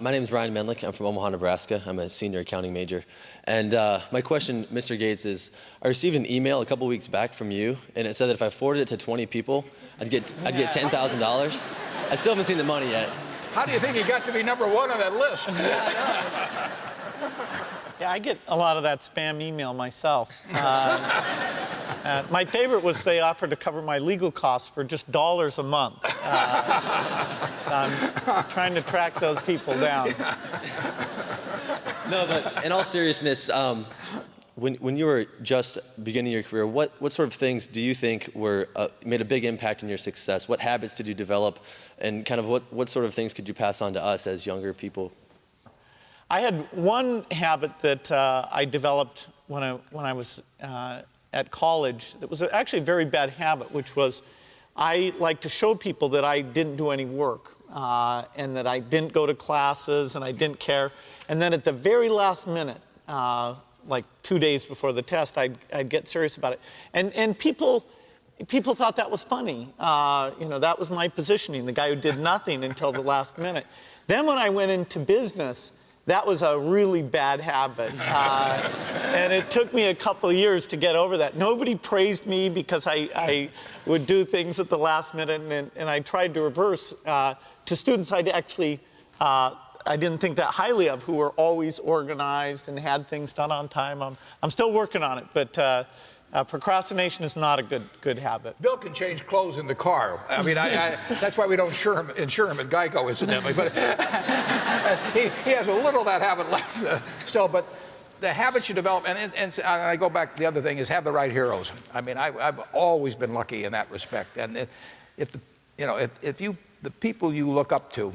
My name is Ryan Menlick. I'm from Omaha, Nebraska. I'm a senior accounting major. And my question, Mr. Gates, is I received an email a couple weeks back from you, and it said that if I forwarded it to 20 people, I'd get $10,000. I still haven't seen the money yet. How do you think you got to be number one on that list? Yeah, I get a lot of that spam email myself. My favorite was they offered to cover my legal costs for just $1 a month. So I'm trying to track those people down. No, but in all seriousness, when you were just beginning your career, what sort of things do you think made a big impact in your success? What habits did you develop, and kind of what sort of things could you pass on to us as younger people? I had one habit that I developed when I was at college that was actually a very bad habit, which was I like to show people that I didn't do any work and that I didn't go to classes and I didn't care. And then at the very last minute, like 2 days before the test, I'd get serious about it. And people thought that was funny. That was my positioning, the guy who did nothing until the last minute. Then when I went into business, that was a really bad habit. And it took me a couple of years to get over that. Nobody praised me because I would do things at the last minute, and I tried to reverse to students I didn't think that highly of, who were always organized and had things done on time. I'm still working on it, but procrastination is not a good habit. Bill can change clothes in the car. I mean, that's why we don't insure him at Geico, incidentally. But he has a little of that habit left still. But the habits you develop, and I go back. The other thing is have the right heroes. I mean, I've always been lucky in that respect. And if the people you look up to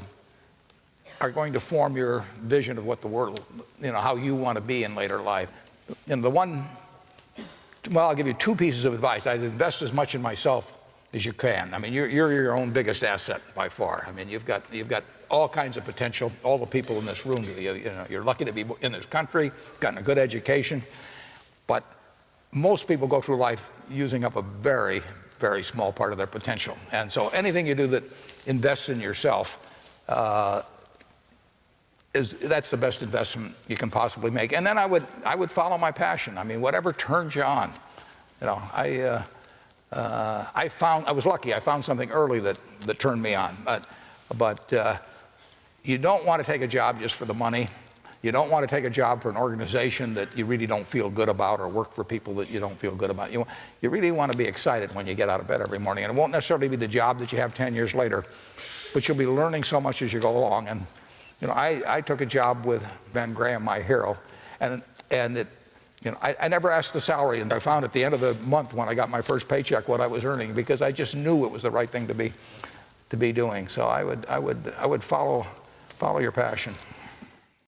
are going to form your vision of what the world, how you want to be in later life, well, I'll give you 2 pieces of advice. I'd invest as much in myself as you can. I mean, you're your own biggest asset by far. I mean, you've got all kinds of potential. All the people in this room, you're lucky to be in this country, gotten a good education. But most people go through life using up a very, very small part of their potential. And so anything you do that invests in yourself, that's the best investment you can possibly make. And then I would follow my passion. I mean, whatever turns you on. I was lucky. I found something early that turned me on. But you don't want to take a job just for the money. You don't want to take a job for an organization that you really don't feel good about, or work for people that you don't feel good about. You really want to be excited when you get out of bed every morning. And it won't necessarily be the job that you have 10 years later, but you'll be learning so much as you go along. And I took a job with Ben Graham, my hero, and I never asked the salary, and I found at the end of the month when I got my first paycheck what I was earning, because I just knew it was the right thing to be doing. So I would follow your passion.